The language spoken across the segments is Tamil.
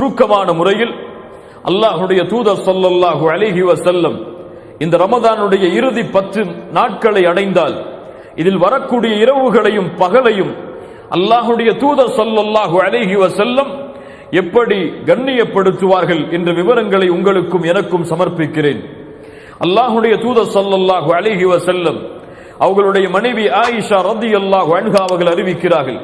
சுருக்கமான முறையில் அல்லாஹ்வுடைய தூதர் ஸல்லல்லாஹு அலைஹி வஸல்லம் இந்த ரமதானுடைய இறுதி 10 நாட்களை அடைந்தால் இதில் வரக்கூடிய இரவுகளையும் பகலையும் அல்லாஹ்வுடைய தூதர் ஸல்லல்லாஹு அலைஹி வஸல்லம் எப்படி கண்ணியப்படுத்துவார்கள் என்ற விவரங்களை உங்களுக்கும் எனக்கும் சமர்ப்பிக்கிறேன். அல்லாஹ்வுடைய தூதர் ஸல்லல்லாஹு அலைஹி வஸல்லம் அவர்களுடைய மனைவி ஆயிஷா ரலியல்லாஹு அன்ஹா அவர்கள் அறிவிக்கிறார்கள்.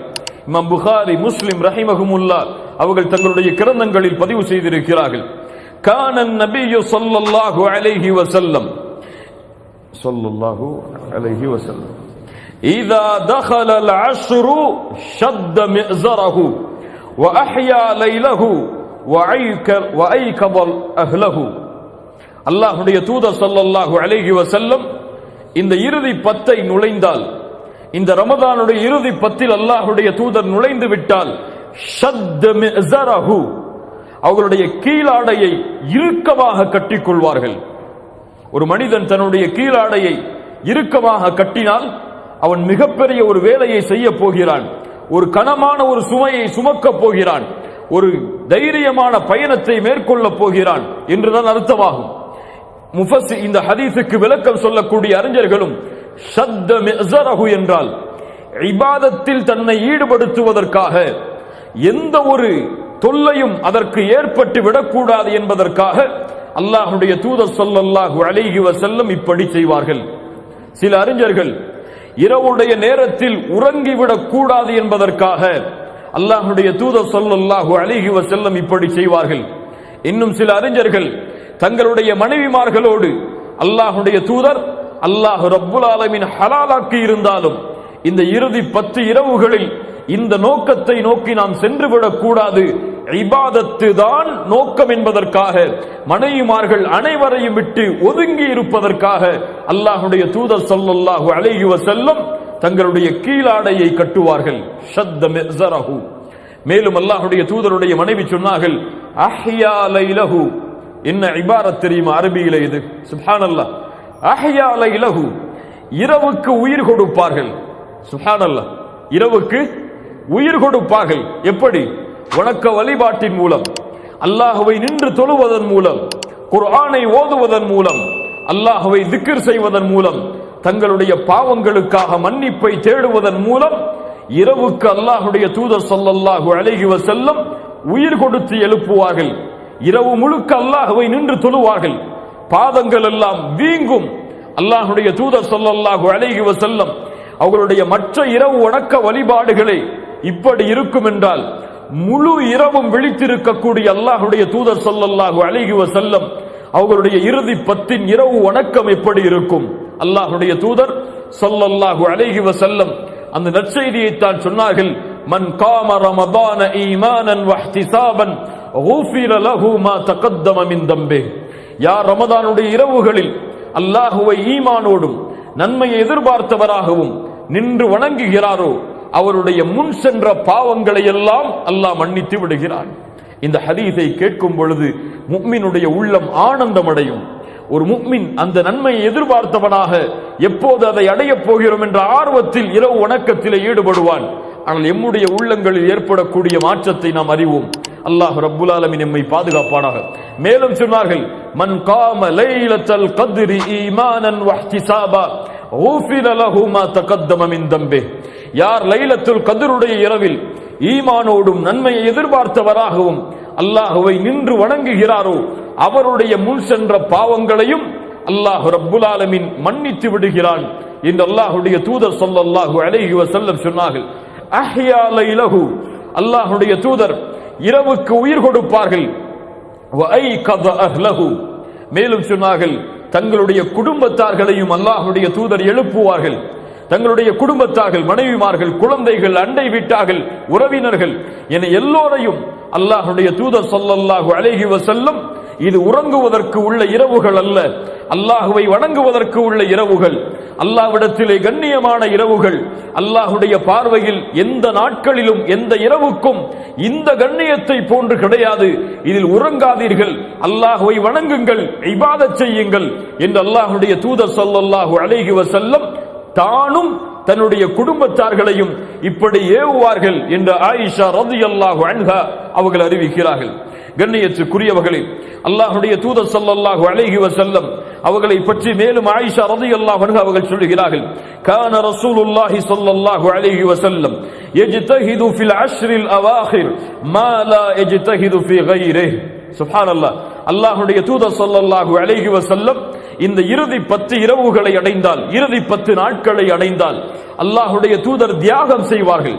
இமாம் புகாரி, முஸ்லிம் ரஹிமஹுமுல்லாஹ் அவர்கள் தங்களுடைய கிரந்தங்களில் பதிவு செய்திருக்கிறார்கள். கான நபியு ஸல்லல்லாஹு அலைஹி வஸல்லம் இதா தخل العشر شد مئزره وأحيا ليله وأيقظ أهله. அல்லாஹ்வுடைய தூதர் ஸல்லல்லாஹு அலைஹி வஸல்லம் இந்த இறுதி 10 நுழைந்தால், இந்த ரமதானுடைய இறுதி 10 அல்லாஹ்வுடைய தூதர் நுழைந்து விட்டால் ஷத் மிஸரஹு அவர்களுடைய கீழாடையை இறுக்கமாக கட்டிக்கொள்வார்கள். ஒரு மனிதன் தன்னுடைய கீழாடையை இறுக்கமாக கட்டினால் அவன் மிகப்பெரிய ஒரு வேலையை செய்ய போகிறான், ஒரு கனமான ஒரு சுமையை சுமக்கப் போகிறான், ஒரு தைரியமான பயணத்தை மேற்கொள்ள போகிறான் என்றுதான் அர்த்தமாகும். இந்த ஹதீஸுக்கு விளக்கம் சொல்லக்கூடிய அறிஞர்களும் ஷத்த மிஸரஹு என்றால் இபாதத்தில் தன்னை ஈடுபடுத்துவதற்காக எந்த ஒரு தொல்லையும் அதற்கு ஏற்பட்டு விடக்கூடாது என்பதற்காக அல்லாஹ்வுடைய தூதர் ஸல்லல்லாஹு அலைஹி வஸல்லம் இப்படி செய்வார்கள். சில அறிஞர்கள் இரவுடைய நேரத்தில் உறங்கிவிடக் கூடாது என்பதற்காக அல்லாஹ்வுடைய தூதர் ஸல்லல்லாஹு அலைஹி வஸல்லம் இப்படி செய்வார்கள். இன்னும் சில அறிஞர்கள் தங்களுடைய மனைவிமார்களோடு அல்லாஹ்வுடைய தூதர் அல்லாஹ் ரப்புல் ஆலமீன் ஹலாலாக்கி இருந்தாலும் இந்த இறுதி 10 இரவுகளில் இந்த நோக்கத்தை நோக்கி நாம் சென்றுவிடக் கூடாது, இபாதத்து தான் நோக்கம் என்பதற்காக மனைவிமார்கள் அனைவரையும் விட்டு ஒதுங்கி இருப்பதற்காக அல்லாஹ்வுடைய தூதர் ஸல்லல்லாஹு அலைஹி வஸல்லம் தங்களுடைய கீழாடையை கட்டுவார்கள். ஷத்த மிஸரஹு. மேலும் அல்லாஹ்வுடைய தூதருடைய மனைவி சொன்னார்கள், அஹ்யா லைலஹு. என்ன இபாரத் தெரியுமா அரபியில இது? சுப்ஹானல்லாஹ். அஹ்யா லைலஹு, இரவுக்கு உயிர் கொடுப்பார்கள். சுப்ஹானல்லாஹ், இரவுக்கு உயிர் கொடுப்பார்கள். எப்படி? வணக்க வழிபாட்டின் மூலம், அல்லாஹ்வை நின்று தொழுவதன் மூலம், குர்ஆனை ஓதுவதன் மூலம், அல்லாஹ்வை திக்ர் செய்வதன் மூலம், தங்களுடைய பாவங்களுக்காக மன்னிப்பை தேடுவதன் மூலம் இரவுக்கு அல்லாஹ்வுடைய தூதர் ஸல்லல்லாஹு அலைஹி வஸல்லம் உயிர் கொடுத்து எழுப்புவார்கள். இரவு முழுக்க அல்லாஹ்வை நின்று தொழுவார்கள், பாதங்கள் எல்லாம் வீங்கும். அல்லாஹ்வுடைய தூதர் ஸல்லல்லாஹு அலைஹி வஸல்லம் அவர்களுடைய மற்ற இரவு வணக்க வழிபாடுகளை இப்படி இருக்கும் என்றால் முழு இரவும் விழித்திருக்கக்கூடிய அல்லாஹ்வுடைய தூதர் ஸல்லல்லாஹு அலைஹி வஸல்லம் அவர்களுடைய இறுதி 10 இரவு வணக்கம் எப்படி இருக்கும்? அல்லாஹ்வுடைய தூதர் ஸல்லல்லாஹு அலைஹி வஸல்லம் அந்த நற்செய்தியை தான் சொன்னார்கள். மன் காம ரமதான ஈமானன் வஹ்திசாபன் குஃபிர லஹு மா தகத்தம மின் தம்பிஹ். யார் ரமதானுடைய இரவுகளில் அல்லாஹ்வை ஈமானோடும் நன்மையை எதிர்பார்த்தவராகவும் நின்று வணங்குகிறாரோ அவருடைய முன் சென்ற பாவங்களை எல்லாம் அல்லாஹ் மன்னித்து விடுகிறான். இந்த ஹதீஸை கேட்கும் பொழுது முஃமினுடைய உள்ளம் ஆனந்தமடையும். ஒரு முஃமின் அந்த நன்மையை எதிர்பார்த்தவனாக எப்போது அதை அடையப் போகிறோம் என்ற ஆர்வத்தில் இரவு வணக்கத்திலே ஈடுபடுவான். ஆனால் எம்முடைய உள்ளங்களில் ஏற்படக்கூடிய மாற்றத்தை நாம் அறிவோம். அல்லாஹ் ரப்புல் ஆலமீன் நம்மை பாதுகாப்பானாக. மேலும் சொன்னார்கள், மன் காம லைலத்தல் கத்ரி ஈமானன் வஹ்திசாபா குஃபிர லஹு மா தகத்தம மின் தம்பிஹ். யார் லைலத்துல் கத்ருடைய இரவில் ஈமானோடும் நன்மையை எதிர்பார்த்தவராகவும் அல்லாஹ்வை நின்று வணங்குகிறாரோ அவருடைய முன் சென்ற பாவங்களையும் அல்லாஹ் ரப்புல் ஆலமீன் மன்னித்து விடுகிறான் என்று அல்லாஹ்வுடைய தூதர் ஸல்லல்லாஹு அலைஹி வஸல்லம் சொன்னார்கள். அஹ்யா லைலஹு, அல்லாஹ்வுடைய தூதர் இரவுக்கு உயிர் கொடுப்பார்கள். வஐகத அஹ்லஹு, மேலும் சொன்னார்கள் தங்களுடைய குடும்பத்தார்களையும் அல்லாஹ்வுடைய தூதர் எழுப்புவார்கள். தங்களுடைய குடும்பத்தார்கள், மனைவிமார்கள், குழந்தைகள், அண்டை வீட்டார்கள், உறவினர்கள் என எல்லோரையும் அல்லாஹ்வுடைய தூதர் ஸல்லல்லாஹு அலைஹி வஸல்லம் இது உறங்குவதற்கு உள்ள இரவுகள் அல்ல, அல்லாஹ்வை வணங்குவதற்கு உள்ள இரவுகள், அல்லாஹ்விடத்திலே கண்ணியமான இரவுகள். அல்லாஹ்வுடைய பார்வையில் எந்த நாட்களிலும் எந்த இரவுக்கும் இந்த கண்ணியத்தை போன்று கிடையாது. இதில் உறங்காதீர்கள், அல்லாஹ்வை வணங்குங்கள், இபாதத் செய்யுங்கள் என்று அல்லாஹ்வுடைய தூதர் ஸல்லல்லாஹு அலைஹி வஸல்லம் தானும் தன்னுடைய குடும்பத்தார்களையும் இப்படி ஏவுவார்கள் என்று ஆயிஷா ரலியல்லாஹு அன்ஹா அவர்கள் அறிவிக்கிறார்கள். கண்ணியத்துக்குரியவர்களே, அல்லாஹ்வுடைய தூதர் ஸல்லல்லாஹு அலைஹி வஸல்லம் அவர்களை பற்றி மேலும் ஆயிஷா ரலியல்லாஹு அன்ஹா அவர்கள் சொல்கிறார்கள், கான ரசூலுல்லாஹி ஸல்லல்லாஹு அலைஹி வஸல்லம் யஜ்தஹிது ஃபில் அஷ்ரில் அவாஹிர் மா லா யஜ்தஹிது ஃபீ கைரிஹி. சுப்ஹானல்லாஹ். அல்லாஹ்வுடைய தூதர் ஸல்லல்லாஹு அலைஹி வஸல்லம் இந்த இறுதி 10 இரவுகளை அடைந்தால், இறுதி 10 நாட்களை அடைந்தால் அல்லாஹ்வுடைய தூதர் தியாகம் செய்வார்கள்,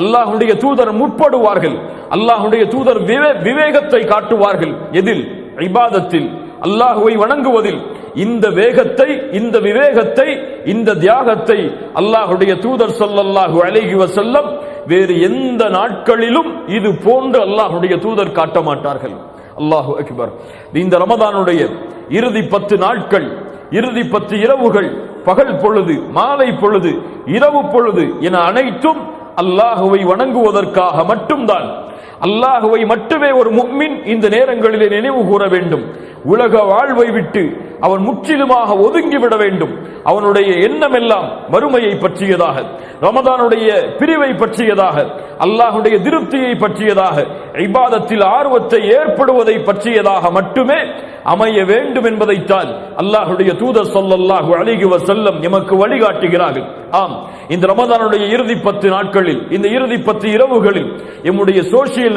அல்லாஹ்வுடைய தூதர் முற்படுவார்கள், அல்லாஹ்வுடைய தூதர் விவேகத்தை காட்டுவார்கள். எதில்? இபாதத்தில், அல்லாஹ்வை வணங்குவதில். இந்த வேகத்தை, இந்த விவேகத்தை, இந்த தியாகத்தை அல்லாஹ்வுடைய தூதர் ஸல்லல்லாஹு அலைஹி வஸல்லம் வேறு எந்த நாட்களிலும் இது போன்று அல்லாஹ்வுடைய தூதர் காட்ட மாட்டார்கள். அல்லாஹு அக்பர். இந்த ரமதானுடைய இறுதி 10 நாட்கள், இறுதி 10 இரவுகள், பகல் பொழுது, மாலை பொழுது, இரவு பொழுது என அனைத்தும் அல்லாஹுவை வணங்குவதற்காக மட்டும்தான். அல்லாஹுவை மட்டுமே ஒரு முஃமின் இந்த நேரங்களிலே நினைவு கூற வேண்டும். உலக வாழ்வை விட்டு அவன் முற்றிலுமாக ஒதுங்கிவிட வேண்டும். அவனுடைய எண்ணம் எல்லாம் மறுமையை பற்றியதாக, ரமதானுடைய பிரிவை பற்றியதாக, அல்லாஹுடைய திருப்தியை பற்றியதாக, இபாதத்தில் ஆர்வத்தை ஏற்படுவதை பற்றியதாக மட்டுமே அமைய வேண்டும் என்பதைத்தான் அல்லாஹுடைய தூதர் ஸல்லல்லாஹு அலைஹி வஸல்லம் எமக்கு வழிகாட்டுகிறார்கள். ஆம், இந்த ரமதானுடைய இறுதி 10 நாட்களில், இந்த இறுதி 10 இரவுகளில் எம்முடைய சோசியல்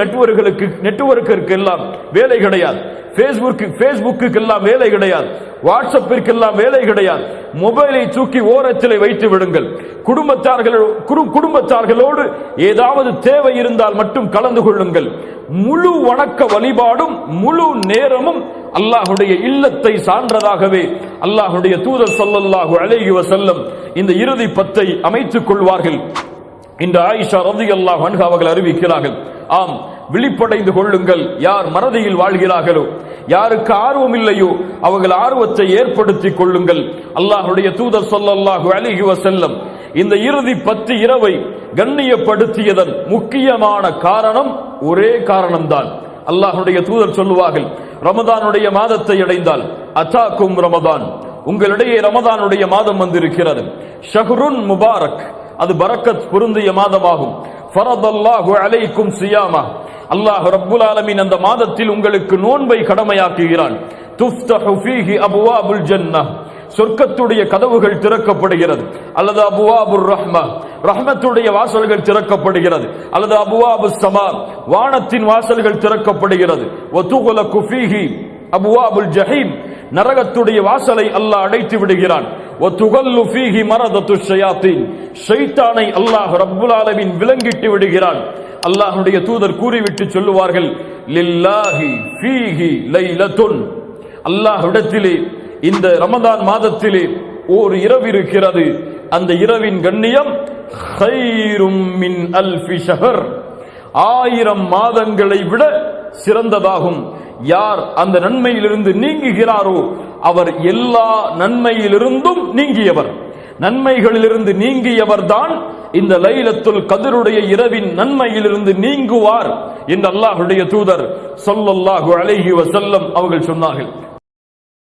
நெட்வொர்க்கிற்கு எல்லாம் வேலை கிடையாது, பேஸ்புக்கு எல்லாம் வேலை கிடையாது, வாட்ஸ்அப்பிற்கு எல்லாம் வேலை கிடையாது. மொபைலை தூக்கி ஓரத்திலே வைத்து விடுங்கள். குடும்பத்தார்களோடு ஏதாவது தேவை இருந்தால் மட்டும் கலந்து கொள்ளுங்கள். முழு வணக்க வழிபாடும் முழு நேரமும் அல்லாஹுடைய இல்லத்தை சான்றதாகவே அல்லாஹுடைய தூதர் ஸல்லல்லாஹு அலைஹி வஸல்லம் இந்த இறுதி 10ஐ அமைத்துக் கொள்வார்கள் என்று ஆயிஷா ரலியல்லாஹு அன்ஹா அவர்கள் அறிவிக்கிறார்கள். ஆம், விழிப்படைந்து கொள்ளுங்கள். யார் மறதியில் வாழ்கிறார்களோ, யாருக்கு ஆர்வம் இல்லையோ அவர்கள் ஆர்வத்தை ஏற்படுத்திக் கொள்ளுங்கள். அல்லாஹ்வுடைய தூதர் ஸல்லல்லாஹு அலைஹி வஸல்லம் இந்த இறுதி 10 இரவை கண்ணியப்படுத்தியதன் முக்கியமான காரணம் ஒரே காரணம்தான். அல்லாஹ்வுடைய தூதர் சொல்லுவார்கள், ரமதானுடைய மாதத்தை அடைந்தால் அதாக்கும் ரமதான், உங்களிடையே ரமதானுடைய மாதம் வந்திருக்கிறது. ஷஹ்ருன் முபாரக், அது பரக்கத் பொருந்திய மாதமாகும். ஃபரதல்லாஹு அலைக்கும் சியாமா, அல்லாஹ் ரப்புல் ஆலமீன் அந்த மாதத்தில் உங்களுக்கு நோன்பை கடமையாக்குகிறான். துஃப்தஹு ஃபீஹி அப்வாபுல் ஜன்னah, சொர்க்கத்துடைய கதவுகள் திறக்கப்படுகிறது. அல்லது அபுவாபுர் ரஹ்மா, ரஹ்மத்துடைய வாசல்கள் திறக்கப்படுகிறது. அல்லது அபுவாபுஸ் ஸமா, வானத்தின் வாசல்கள் திறக்கப்படுகிறது. வதுகுலகு ஃபீஹி அபுவாபுல் ஜஹீம், நரகத்துடைய வாசலை அல்லாஹ் அடைத்து விடுகிறான். வதுகல்லு ஃபீஹி மரதத்துஷ் ஷயாத்தீன், ஷைத்தானை அல்லாஹ் ரப்புல் ஆலமீன் விலங்கிட்டு விடுகிறான். அல்லாஹ்வுடைய தூதர் கூறிவிட்டு சொல்லுவார்கள், லில்லாஹி ஃபீஹி லைலத்துன், அல்லாஹ்விடத்திலே இந்த ரமதான் மாதத்திலே ஓர் இரவு இருக்கிறது. அந்த இரவின் கண்ணியம் கைரும் மின் அல்ஃபி ஷஹர், 1000 மாதங்களை விட சிறந்ததாகும். யார் அந்த நன்மையிலிருந்து நீங்குகிறாரோ அவர் எல்லா நன்மையிலிருந்தும் நீங்கியவர். நன்மைகளிலிருந்து நீங்கியவர் தான் இந்த லைலத்துல் கத்ருடைய இரவின் நன்மையிலிருந்து நீங்குவார் என்று அல்லாஹ்வுடைய தூதர் ஸல்லல்லாஹு அலைஹி வஸல்லம் அவர்கள் சொன்னார்கள்.